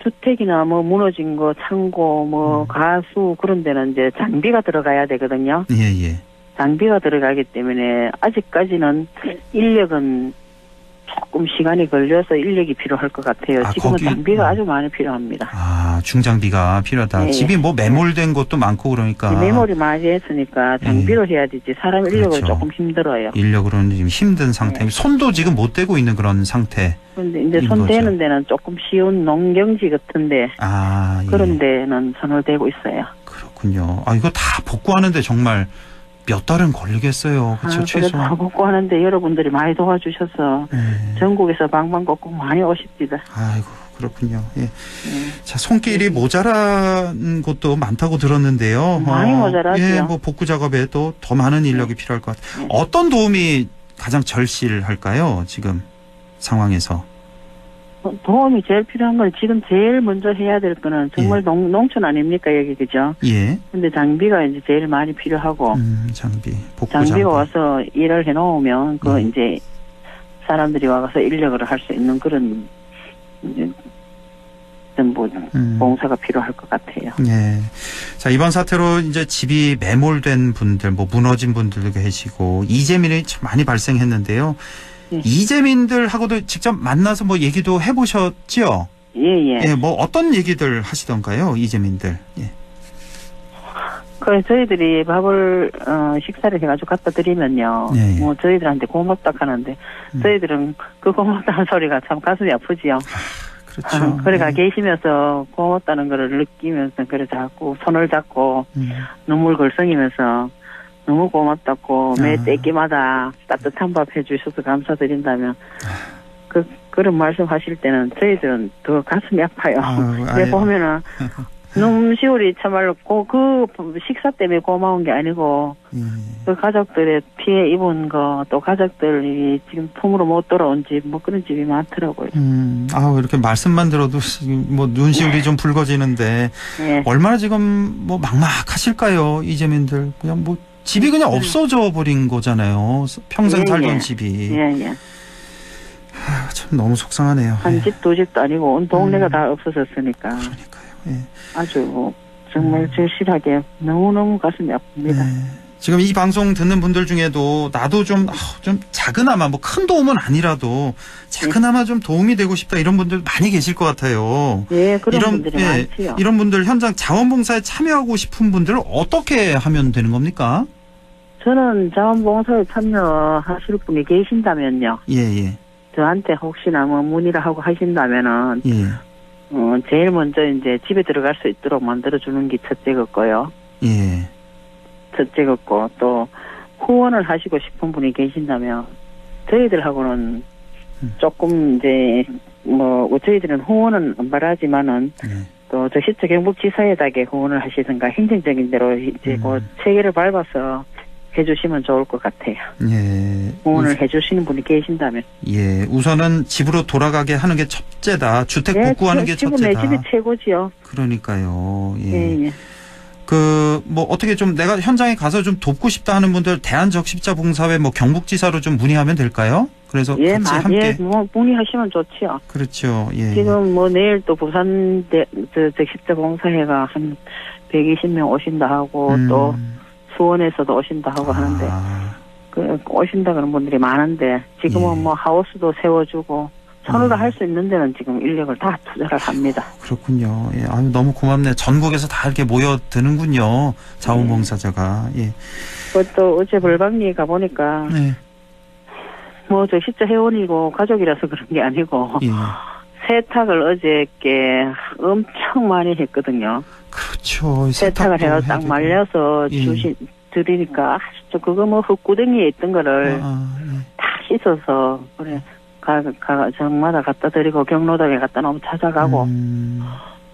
주택이나 뭐 무너진 거, 창고, 뭐 가수 그런 데는 이제 장비가 들어가야 되거든요. 장비가 들어가기 때문에 아직까지는 인력은 조금 시간이 걸려서 인력이 필요할 것 같아요. 지금은 장비가 아주 많이 필요합니다. 아, 중장비가 필요하다. 집이 뭐 매몰된 곳도 많고 그러니까. 매몰이 많이 했으니까 장비로 해야 되지 사람 인력은 조금 힘들어요. 인력으로는 지금 힘든 상태. 손도 지금 못 대고 있는 그런 상태. 그런데 이제 손 대는 데는 조금 쉬운 농경지 같은데 그런 데는 손을 대고 있어요. 그렇군요. 아, 이거 다 복구하는데 정말 몇 달은 걸리겠어요. 그렇죠, 최소한. 다 복구하는데 여러분들이 많이 도와주셔서 전국에서 방방곡곡 많이 오십니다. 아이고, 그렇군요. 자, 손길이 모자란 곳도 많다고 들었는데요. 많이 모자라죠. 뭐 복구 작업에 또 더 많은 인력이 필요할 것 같아요. 네. 어떤 도움이 가장 절실할까요? 지금 상황에서? 도움이 제일 필요한 건 지금 제일 먼저 해야 될 거는 정말 농촌 아닙니까 여기 그죠? 예. 근데 장비가 이제 제일 많이 필요하고 장비, 복구 장비가 장비. 와서 일을 해놓으면 그 이제 사람들이 와서 인력을 할 수 있는 그런 이제 전부 봉사가 필요할 것 같아요. 예. 자, 이번 사태로 이제 집이 매몰된 분들, 뭐 무너진 분들도 계시고 이재민이 참 많이 발생했는데요. 이재민들하고도 직접 만나서 뭐 얘기도 해보셨죠? 예. 예, 뭐 어떤 얘기들 하시던가요, 이재민들? 예. 그 저희들이 밥을 식사를 해가지고 갖다 드리면요. 예. 뭐 저희들한테 고맙다 하는데 저희들은 그 고맙다는 소리가 참 가슴이 아프지요. 그렇죠. 그래가 계시면서 고맙다는 거를 느끼면서 그래 자꾸 손을 잡고 눈물 걸성이면서 너무 고맙다고 매 때끼마다 따뜻한 밥 해주셔서 감사드린다면 그런 말씀하실 때는 저희들은 더 가슴이 아파요. 근데 보면은 눈시울이 참말로 그 식사 때문에 고마운 게 아니고 그 가족들의 피해 입은 거 또 가족들이 지금 품으로 못 돌아온 집 뭐 그런 집이 많더라고요. 이렇게 말씀만 들어도 뭐 눈시울이 좀 붉어지는데 예. 얼마나 지금 뭐 막막하실까요, 이재민들? 그냥 뭐 집이 그냥 없어져 버린 거잖아요. 평생 살던 집이. 예. 참 너무 속상하네요. 한 집 두 집도 아니고 온 동네가 다 없어졌으니까. 그러니까요. 예. 아주 정말 절실하게 너무너무 가슴이 아픕니다. 네. 지금 이 방송 듣는 분들 중에도 나도 좀 작은아마 뭐 큰 도움은 아니라도 작은아마 좀 도움이 되고 싶다 이런 분들 많이 계실 것 같아요. 예, 그런 분들이 많지요. 이런 분들 현장 자원봉사에 참여하고 싶은 분들 어떻게 하면 되는 겁니까? 저는 자원봉사에 참여하실 분이 계신다면요. 예. 저한테 혹시나 뭐 문의를 하고 하신다면은 제일 먼저 이제 집에 들어갈 수 있도록 만들어주는 게 첫째 거고요. 예. 첫째 거고 또 후원을 하시고 싶은 분이 계신다면 저희들하고는 조금 이제 뭐 저희들은 후원은 안 바라지만은 또 저 시청 경북지사에다가 후원을 하시든가 행정적인 대로 이제 그 체계를 밟아서 해주시면 좋을 것 같아요. 예. 후원을 해주시는 분이 계신다면. 예. 우선은 집으로 돌아가게 하는 게 첫째다. 주택 복구하는 게 첫째다. 내 집이 최고지요. 그러니까요. 예. 예. 뭐 어떻게 좀 내가 현장에 가서 좀 돕고 싶다 하는 분들 대한적십자봉사회 뭐 경북지사로 좀 문의하면 될까요? 그래서 같이 함께. 뭐 문의하시면 좋지요. 그렇죠. 예. 지금 뭐 내일 또 부산 적십자봉사회가 한 120명 오신다 하고 또 수원에서도 오신다 하고 하는데 오신다 그런 분들이 많은데 지금은 뭐 하우스도 세워주고 서로가 할 수 있는 데는 지금 인력을 다 투자를 합니다. 그렇군요. 예. 너무 고맙네. 전국에서 다 이렇게 모여드는군요. 자원봉사자가. 예. 또 어제 벌방리에 가보니까 뭐 저 십자 회원이고 가족이라서 그런 게 아니고 세탁을 어저께 엄청 많이 했거든요. 그렇죠. 세탁을 해서 딱 말려서 드리니까 그거 뭐 흙구덩이에 있던 거를 다 씻어서 그래 정마다 갖다 드리고 경로당에 갖다 놓으면 찾아가고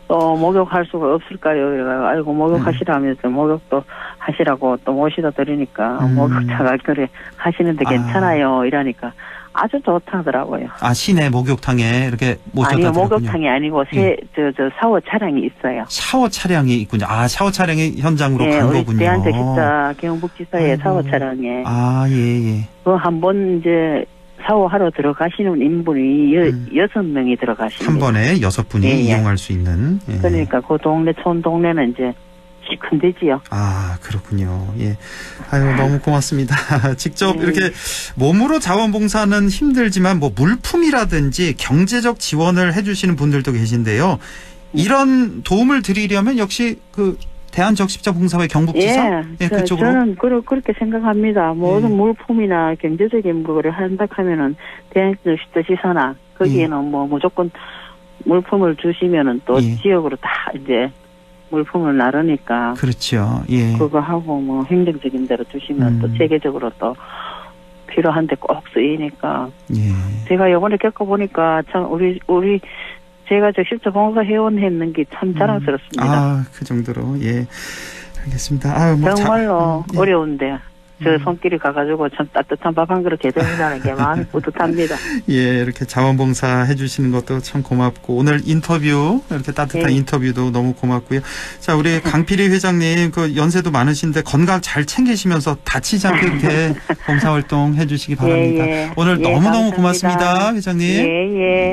또 목욕할 수가 없을까요? 그래가 아이고 목욕하시라면서 목욕도 하시라고 또 모시다 드리니까 목욕자가 그래 하시는데 괜찮아요 이러니까 아주 좋다더라고요. 시내 목욕탕에 이렇게 모셔다 아니요, 드렸군요. 목욕탕이 아니고 저 샤워 차량이 있어요. 샤워 차량이 있군요. 샤워 차량이 현장으로 간 우리 거군요. 대한적십자 경북지사의 샤워 차량에 예. 그 한번 이제 샤워하러 들어가시는 인분이 6명이 들어가십니다. 한 번에 6분이 이용할 수 있는. 예. 그러니까 그 동네 촌 동네는 이제 시큰되지요. 그렇군요. 예. 너무 고맙습니다. 직접 이렇게 몸으로 자원봉사는 힘들지만 뭐 물품이라든지 경제적 지원을 해주시는 분들도 계신데요. 이런 도움을 드리려면 역시 그 대한적십자봉사회 경북지사 그쪽으로 저는 그렇게 생각합니다. 모든 물품이나 경제적인 거를 한다 하면은 대한적십자지사나 거기에는 뭐 무조건 물품을 주시면은 또 지역으로 다 이제 물품을 나르니까. 그렇죠. 예. 그거 하고 뭐 행정적인 대로 주시면 또 체계적으로 또 필요한데 꼭 쓰이니까. 제가 이번에 겪어보니까 참 우리 제가 적십자봉사 회원 했는 게 참 자랑스럽습니다. 그 정도로 알겠습니다. 정말로 어려운데 저 손길이 가가지고 참 따뜻한 밥 한 그릇 해드린다는 게 마음이 뿌듯합니다. 예, 이렇게 자원봉사 해주시는 것도 참 고맙고 오늘 인터뷰 이렇게 따뜻한 인터뷰도 너무 고맙고요. 자, 우리 강필희 회장님 그 연세도 많으신데 건강 잘 챙기시면서 다치지 않게 이렇게 봉사활동 해주시기 바랍니다. 오늘 너무너무 고맙습니다, 회장님.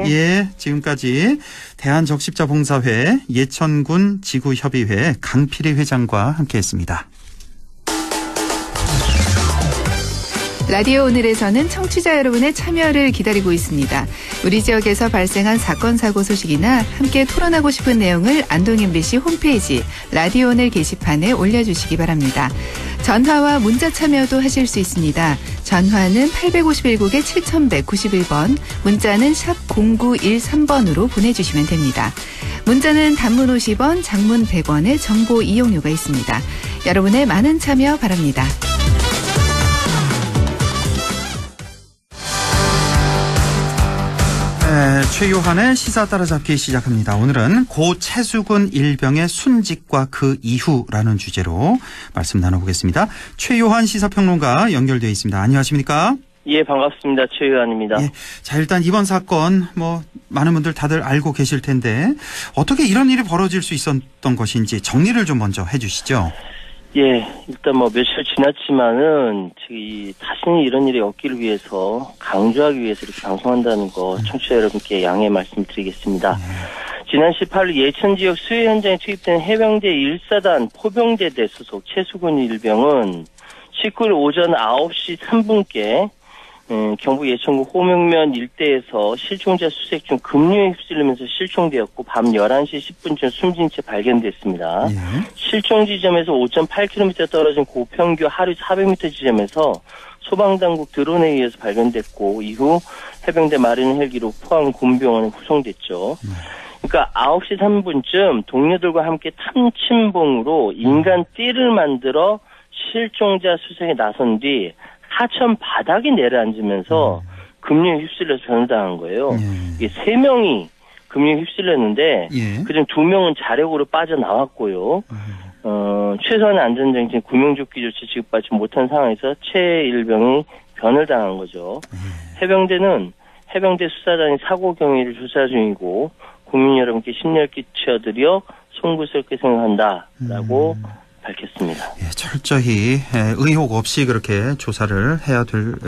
예, 지금까지 대한적십자봉사회 예천군 지구협의회 강필희 회장과 함께했습니다. 라디오 오늘에서는 청취자 여러분의 참여를 기다리고 있습니다. 우리 지역에서 발생한 사건 사고 소식이나 함께 토론하고 싶은 내용을 안동 MBC 홈페이지 라디오 오늘 게시판에 올려주시기 바랍니다. 전화와 문자 참여도 하실 수 있습니다. 전화는 851국에 7191번, 문자는 샵 0913번으로 보내주시면 됩니다. 문자는 단문 50원, 장문 100원의 정보 이용료가 있습니다. 여러분의 많은 참여 바랍니다. 최요한의 시사 따라잡기 시작합니다. 오늘은 고 최수근 일병의 순직과 그 이후라는 주제로 말씀 나눠보겠습니다. 최요한 시사평론가 연결되어 있습니다. 안녕하십니까? 예, 반갑습니다. 최요한입니다. 예, 자, 일단 이번 사건 많은 분들 다들 알고 계실 텐데 어떻게 이런 일이 벌어질 수 있었던 것인지 정리를 좀 먼저 해주시죠. 예, 일단 며칠 지났지만은 다시는 이런 일이 없기를 위해서 강조하기 위해서 이렇게 방송한다는 거 청취자 여러분께 양해 말씀드리겠습니다. 지난 18일 예천 지역 수해 현장에 투입된 해병대 1사단 포병대대 소속 최수근 일병은 19일 오전 9시 3분께 경북 예천구 호명면 일대에서 실종자 수색 중 급류에 휩쓸리면서 실종되었고 밤 11시 10분쯤 숨진 채 발견됐습니다. 실종 지점에서 5.8km 떨어진 고평교 하류 400m 지점에서 소방당국 드론에 의해서 발견됐고 이후 해병대 마린 헬기로 포항 군병원에 후송됐죠. 그러니까 9시 3분쯤 동료들과 함께 탐침봉으로 인간 띠를 만들어 실종자 수색에 나선 뒤 하천 바닥에 내려앉으면서 급류에 휩쓸려서 변호당한 거예요. 이게 3명이 급류에 휩쓸렸는데 그중 2명은 자력으로 빠져나왔고요. 최소한의 안전장치 구명조끼 조치 지급받지 못한 상황에서 최 일병이 변을 당한 거죠. 해병대는 해병대 수사단이 사고 경위를 조사 중이고 국민 여러분께 심려를 끼쳐드려 송구스럽게 생각한다라고 밝혔습니다. 예, 철저히 의혹 없이 그렇게 조사를 해야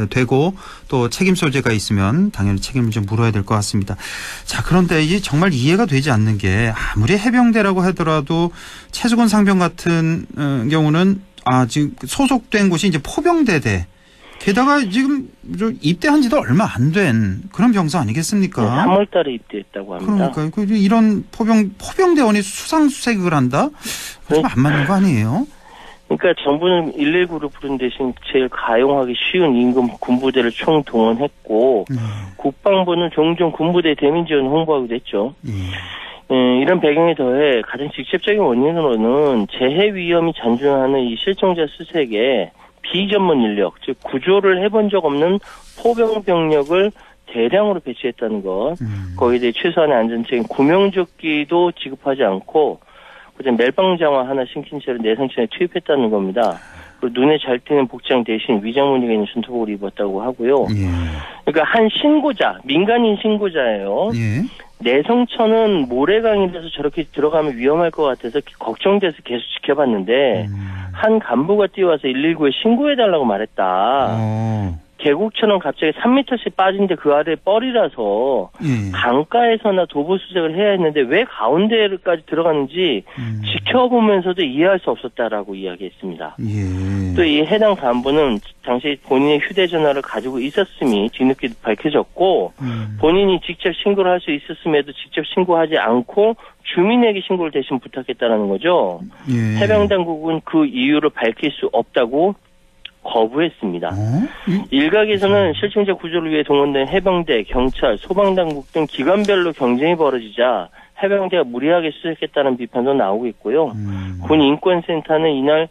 되고 또 책임 소재가 있으면 당연히 책임을 좀 물어야 될 것 같습니다. 자, 그런데 이게 정말 이해가 되지 않는 게 아무리 해병대라고 하더라도 최수근 상병 같은 경우는 지금 소속된 곳이 이제 포병대대. 게다가 지금 입대한 지도 얼마 안 된 그런 병사 아니겠습니까? 네, 3월 달에 입대했다고 합니다. 그러니까 이런 포병대원이 수상수색을 한다? 좀 안 맞는 거 아니에요? 그러니까 정부는 119를 부른 대신 제일 가용하기 쉬운 임금 군부대를 총동원했고 국방부는 종종 군부대 대민 지원 홍보하기도 했죠. 이런 배경에 더해 가장 직접적인 원인으로는 재해 위험이 잔존하는 이 실종자 수색에 비전문 인력, 즉 구조를 해본 적 없는 포병 병력을 대량으로 배치했다는 것. 거기에 대해 최소한의 안전책임 구명조끼도 지급하지 않고 그냥 멜빵장화 하나 신긴 채로 내상천에 투입했다는 겁니다. 그리고 눈에 잘 띄는 복장 대신 위장 무늬가 있는 전투복을 입었다고 하고요. 그러니까 한 신고자, 민간인 신고자예요. 내성천은 모래강이라서 저렇게 들어가면 위험할 것 같아서 걱정돼서 계속 지켜봤는데 한 간부가 뛰어와서 119에 신고해달라고 말했다. 계곡처럼 갑자기 3m씩 빠진데 그 아래 뻘이라서 강가에서나 도보 수색을 해야 했는데 왜 가운데까지 들어갔는지 지켜보면서도 이해할 수 없었다라고 이야기했습니다. 또 이 해당 간부는 당시 본인의 휴대전화를 가지고 있었음이 뒤늦게 밝혀졌고 본인이 직접 신고를 할 수 있었음에도 직접 신고하지 않고 주민에게 신고를 대신 부탁했다는 거죠. 해병당국은 그 이유를 밝힐 수 없다고 거부했습니다. 일각에서는 실종자 구조를 위해 동원된 해병대, 경찰, 소방당국 등 기관별로 경쟁이 벌어지자 해병대가 무리하게 수색했다는 비판도 나오고 있고요. 군 인권센터는 이날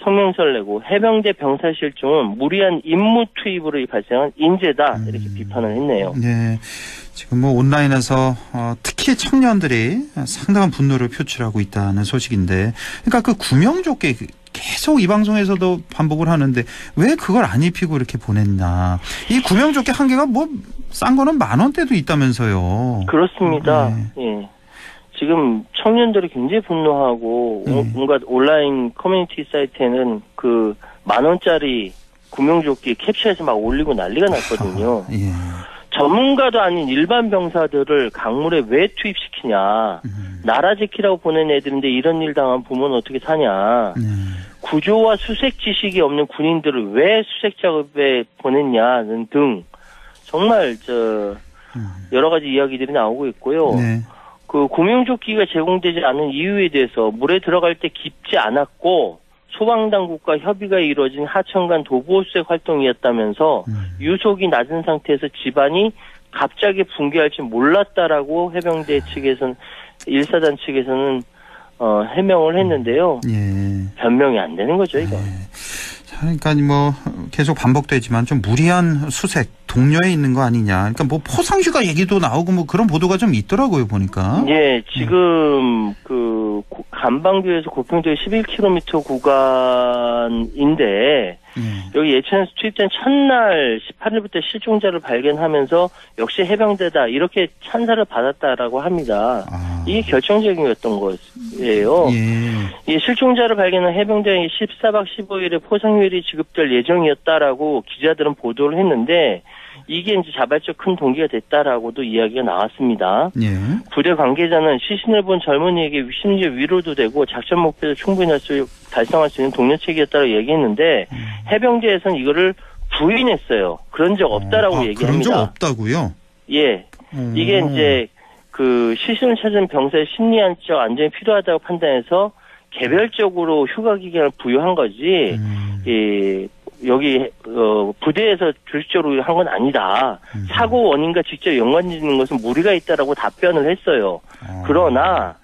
성명서를 내고 해병대 병사 실종은 무리한 임무 투입으로 발생한 인재다 이렇게 비판을 했네요. 네, 지금 온라인에서 특히 청년들이 상당한 분노를 표출하고 있다는 소식인데, 그러니까 그 구명조끼 계속 이 방송에서도 반복을 하는데 왜 그걸 안 입히고 이렇게 보냈나. 이 구명조끼 한 개가 뭐 싼 거는 10,000원대도 있다면서요. 그렇습니다. 예. 지금 청년들이 굉장히 분노하고 뭔가 온라인 커뮤니티 사이트에는 그 10,000원짜리 구명조끼 캡처해서 막 올리고 난리가 났거든요. 예. 전문가도 아닌 일반 병사들을 강물에 왜 투입시키냐. 나라 지키라고 보낸 애들인데 이런 일 당하면 부모는 어떻게 사냐. 구조와 수색 지식이 없는 군인들을 왜 수색 작업에 보냈냐는 등 정말 여러 가지 이야기들이 나오고 있고요. 네. 그 구명조끼가 제공되지 않은 이유에 대해서 물에 들어갈 때 깊지 않았고 소방당국과 협의가 이루어진 하천간 도보수색 활동이었다면서 유속이 낮은 상태에서 집안이 갑자기 붕괴할 줄 몰랐다라고 해병대 측에서는 1사단 측에서는 해명을 했는데요. 예. 변명이 안 되는 거죠, 이거. 그러니까 뭐 계속 반복되지만 좀 무리한 수색 동료에 있는 거 아니냐. 그러니까 뭐 포상휴가 얘기도 나오고 뭐 그런 보도가 좀 있더라고요, 보니까. 예, 지금 그 간방교에서 고평도의 11km 구간인데 여기 예천에서 투입된 첫날 18일부터 실종자를 발견하면서 역시 해병대다 이렇게 찬사를 받았다라고 합니다. 이게 결정적이었던 거예요. 이 실종자를 발견한 해병대에 14박 15일에 포상휴일이 지급될 예정이었다라고 기자들은 보도를 했는데 이게 이제 자발적 큰 동기가 됐다라고도 이야기가 나왔습니다. 부대 관계자는 시신을 본 젊은이에게 심지어 위로도 되고 작전 목표를 충분히 달성할 수 있는 동료책이었다고 얘기했는데 해병대에서는 이거를 부인했어요. 그런 적 없다라고 얘기합니다. 그런 적 없다고요? 예. 이게 이제 그 시신을 찾은 병사의 심리적 안정이 필요하다고 판단해서 개별적으로 휴가 기간을 부여한 거지. 여기 부대에서 조직적으로 한 건 아니다. 사고 원인과 직접 연관짓는 것은 무리가 있다라고 답변을 했어요. 그러나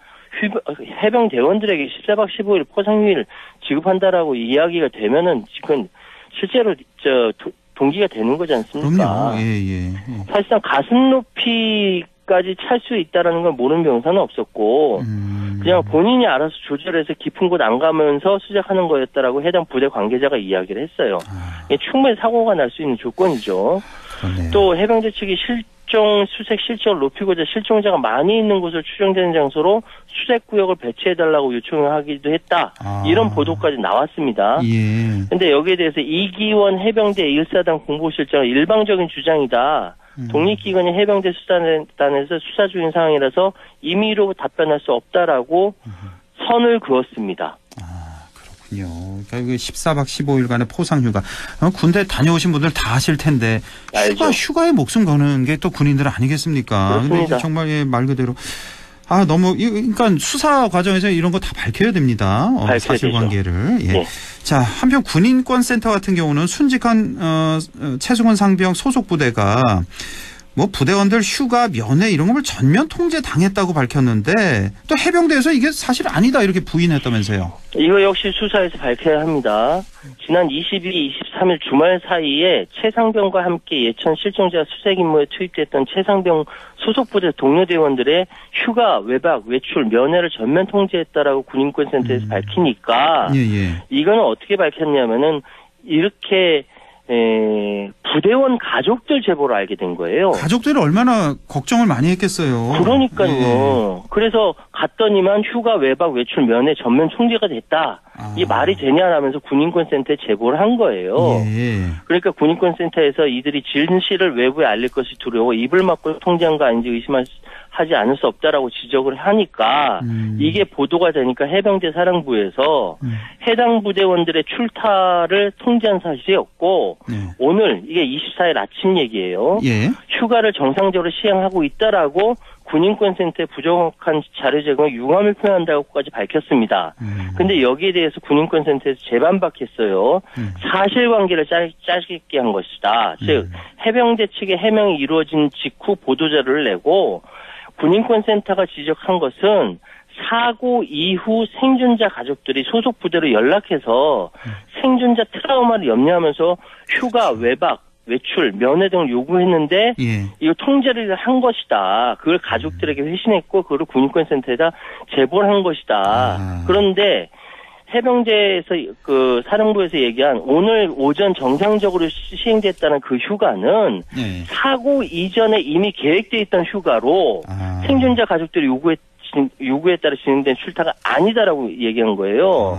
해병대원들에게 14박 15일 포상휴일 지급한다라고 이야기가 되면은 지금 실제로 동기가 되는 거지 않습니까? 그럼요. 예. 사실상 가슴 높이까지 찰 수 있다라는 걸 모르는 병사는 없었고 그냥 본인이 알아서 조절해서 깊은 곳 안 가면서 수색하는 거였다라고 해당 부대 관계자가 이야기를 했어요. 이게 충분히 사고가 날 수 있는 조건이죠. 그러네요. 또 해병대 측이 수색 실적을 높이고자 실종자가 많이 있는 곳을 추정되는 장소로 수색 구역을 배치해달라고 요청하기도 했다. 이런 보도까지 나왔습니다. 그런데 여기에 대해서 이기원 해병대 1사단 공보실장은 일방적인 주장이다. 독립기관이 해병대 수사단에서 수사 중인 상황이라서 임의로 답변할 수 없다라고 선을 그었습니다. 그렇군요. 그러니까 14박 15일간의 포상휴가. 군대 다녀오신 분들 다 아실 텐데 휴가에 목숨 거는 게 또 군인들 아니겠습니까? 그렇습니다. 정말 말 그대로 너무 그러니까 수사 과정에서 이런 거 다 밝혀야 됩니다. 사실관계를. 예. 자, 한편 군인권센터 같은 경우는 순직한 최승원 상병 소속 부대가 뭐 부대원들 휴가 면회 이런 걸 전면 통제 당했다고 밝혔는데 또 해병대에서 이게 사실 아니다 이렇게 부인했다면서요. 이거 역시 수사에서 밝혀야 합니다. 지난 22, 23일 주말 사이에 최상병과 함께 예천 실종자 수색 임무에 투입됐던 최상병 소속 부대 동료 대원들의 휴가, 외박, 외출, 면회를 전면 통제했다라고 군인권센터에서 밝히니까 이거는 어떻게 밝혔냐면은 이렇게 부대원 가족들 제보를 알게 된 거예요. 가족들이 얼마나 걱정을 많이 했겠어요. 그러니까요. 그래서 갔더니만 휴가, 외박, 외출, 면회 전면 통제가 됐다. 이게 말이 되냐라면서 군인권센터에 제보를 한 거예요. 그러니까 군인권센터에서 이들이 진실을 외부에 알릴 것이 두려워 입을 막고 통제한 거 아닌지 의심하지 않을 수 없다라고 지적을 하니까 이게 보도가 되니까 해병대 사령부에서 해당 부대원들의 출타를 통제한 사실이 없고 오늘 이게 24일 아침 얘기예요. 휴가를 정상적으로 시행하고 있다라고 군인권센터에 부정확한 자료 제공에 유감을 표현한다고까지 밝혔습니다. 근데 여기에 대해서 군인권센터에서 재반박했어요. 사실관계를 짜깁게 한 것이다. 즉 해병대 측의 해명이 이루어진 직후 보도자료를 내고 군인권센터가 지적한 것은 사고 이후 생존자 가족들이 소속 부대로 연락해서 생존자 트라우마를 염려하면서 휴가, 외박, 외출, 면회 등을 요구했는데 이거 통제를 한 것이다. 그걸 가족들에게 회신했고 그걸 군인권센터에다 제보를 한 것이다. 그런데 해병대에서 그 사령부에서 얘기한 오늘 오전 정상적으로 시행됐다는 그 휴가는 네. 사고 이전에 이미 계획돼 있던 휴가로 생존자 가족들이 요구에 따라 진행된 출타가 아니다라고 얘기한 거예요.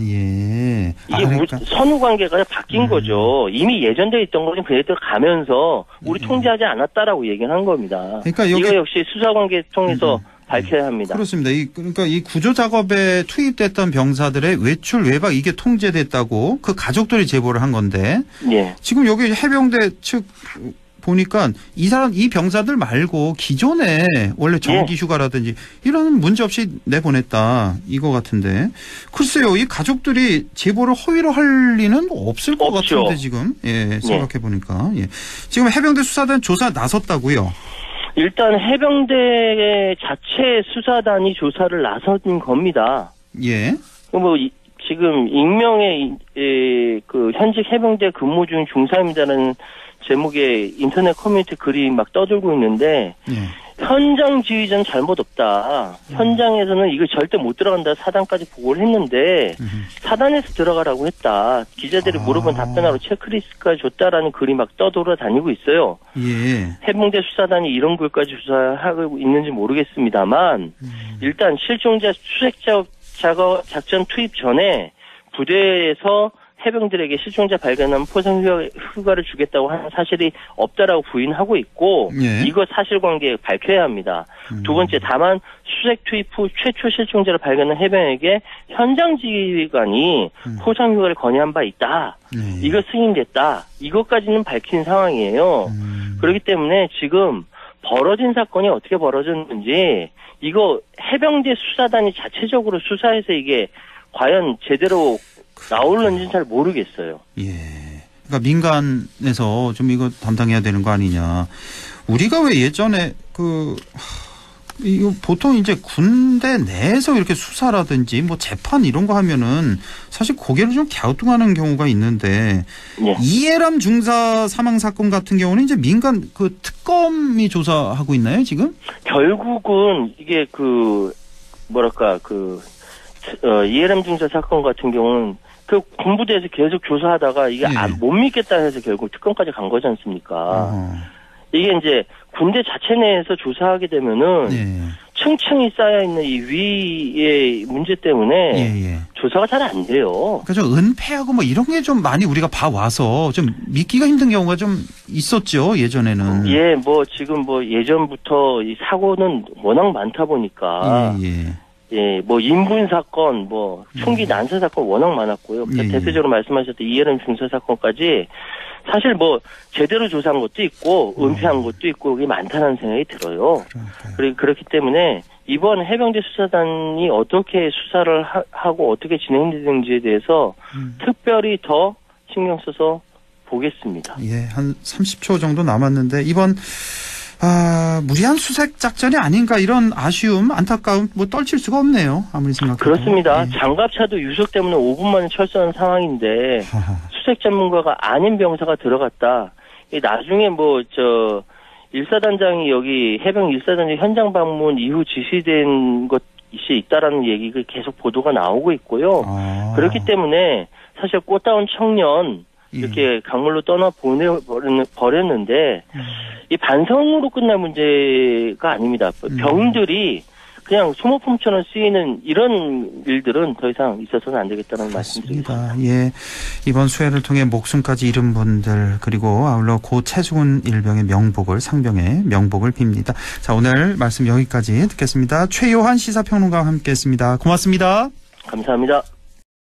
예. 이게 그러니까. 선후 관계가 바뀐 거죠. 이미 예전돼 있던 거는 그대로 가면서 우리 통제하지 않았다라고 얘기한 겁니다. 그러니까 이거 역시 수사 관계 통해서 밝혀야 합니다. 그렇습니다. 그러니까 이 구조 작업에 투입됐던 병사들의 외출 외박 이게 통제됐다고 그 가족들이 제보를 한 건데. 예. 지금 여기 해병대 측 보니까 이 병사들 말고 기존에 원래 정기 휴가라든지 이런 문제 없이 내보냈다 이거 같은데 글쎄요 이 가족들이 제보를 허위로 할 리는 없을 것 없죠. 같은데 지금 생각해 보니까 지금 해병대 수사단 조사 나섰다고요? 일단 해병대 자체 수사단이 조사를 나선 겁니다. 예. 뭐 지금 익명의 그 현직 해병대 근무 중 중사입니다라는 제목의 인터넷 커뮤니티 글이 막 떠들고 있는데 현장 지휘자는 잘못 없다. 현장에서는 이거 절대 못 들어간다. 사단까지 보고를 했는데 사단에서 들어가라고 했다. 기자들이 물어본 답변하러 체크리스트까지 줬다라는 글이 막 떠돌아다니고 있어요. 예. 해병대 수사단이 이런 글까지 조사하고 있는지 모르겠습니다만 일단 실종자 수색 작전 투입 전에 부대에서 해병들에게 실종자 발견하면 포상 휴가를 주겠다고 하는 사실이 없다라고 부인하고 있고 이거 사실관계 밝혀야 합니다. 두 번째 다만 수색 투입 후 최초 실종자를 발견한 해병에게 현장 지휘관이 포상 휴가를 건의한 바 있다. 이거 승인됐다. 이것까지는 밝힌 상황이에요. 그렇기 때문에 지금 벌어진 사건이 어떻게 벌어졌는지 이거 해병대 수사단이 자체적으로 수사해서 이게 과연 제대로 나올는지는 잘 모르겠어요. 예. 그러니까 민간에서 좀 이거 담당해야 되는 거 아니냐. 우리가 왜 예전에 이거 보통 이제 군대 내에서 이렇게 수사라든지 뭐 재판 이런 거 하면은 사실 고개를 좀 갸우뚱하는 경우가 있는데 이해람 중사 사망 사건 같은 경우는 이제 민간 그 특검이 조사하고 있나요 지금? 결국은 이게 이해람 중사 사건 같은 경우는 그 군부대에서 계속 조사하다가 이게 못 믿겠다 해서 결국 특검까지 간 거지 않습니까? 이게 이제 군대 자체 내에서 조사하게 되면은 층층이 쌓여있는 이 위의 문제 때문에 조사가 잘 안 돼요. 그러니까 좀 은폐하고 뭐 이런 게 좀 많이 우리가 봐와서 좀 믿기가 힘든 경우가 좀 있었죠 예전에는. 예, 뭐 지금 뭐 예전부터 이 사고는 워낙 많다 보니까. 예, 뭐 인분 사건, 뭐 총기 난사 사건 워낙 많았고요. 대표적으로 말씀하셨던 이해람 중사 사건까지 사실 뭐 제대로 조사한 것도 있고 은폐한 것도 있고 그게 많다는 생각이 들어요. 그렇기 때문에 이번 해병대 수사단이 어떻게 수사를 하고 어떻게 진행되는지에 대해서 특별히 더 신경 써서 보겠습니다. 예, 한 30초 정도 남았는데 이번 무리한 수색 작전이 아닌가 이런 아쉬움, 안타까움 뭐 떨칠 수가 없네요. 아무리 생각해도. 그렇습니다. 장갑차도 유속 때문에 5분 만에 철수한 상황인데 수색 전문가가 아닌 병사가 들어갔다. 나중에 일사단장이 여기 해병 일사단장 현장 방문 이후 지시된 것이 있다라는 얘기가 계속 보도가 나오고 있고요. 그렇기 때문에 사실 꽃다운 청년 이렇게 강물로 떠나 버렸는데 이 반성으로 끝날 문제가 아닙니다. 병들이 그냥 소모품처럼 쓰이는 이런 일들은 더 이상 있어서는 안 되겠다는 말씀드립니다. 예, 이번 수해를 통해 목숨까지 잃은 분들 그리고 아울러 고 최수근 일병의 상병의 명복을 빕니다. 자, 오늘 말씀 여기까지 듣겠습니다. 최요한 시사평론가와 함께했습니다. 고맙습니다. 감사합니다.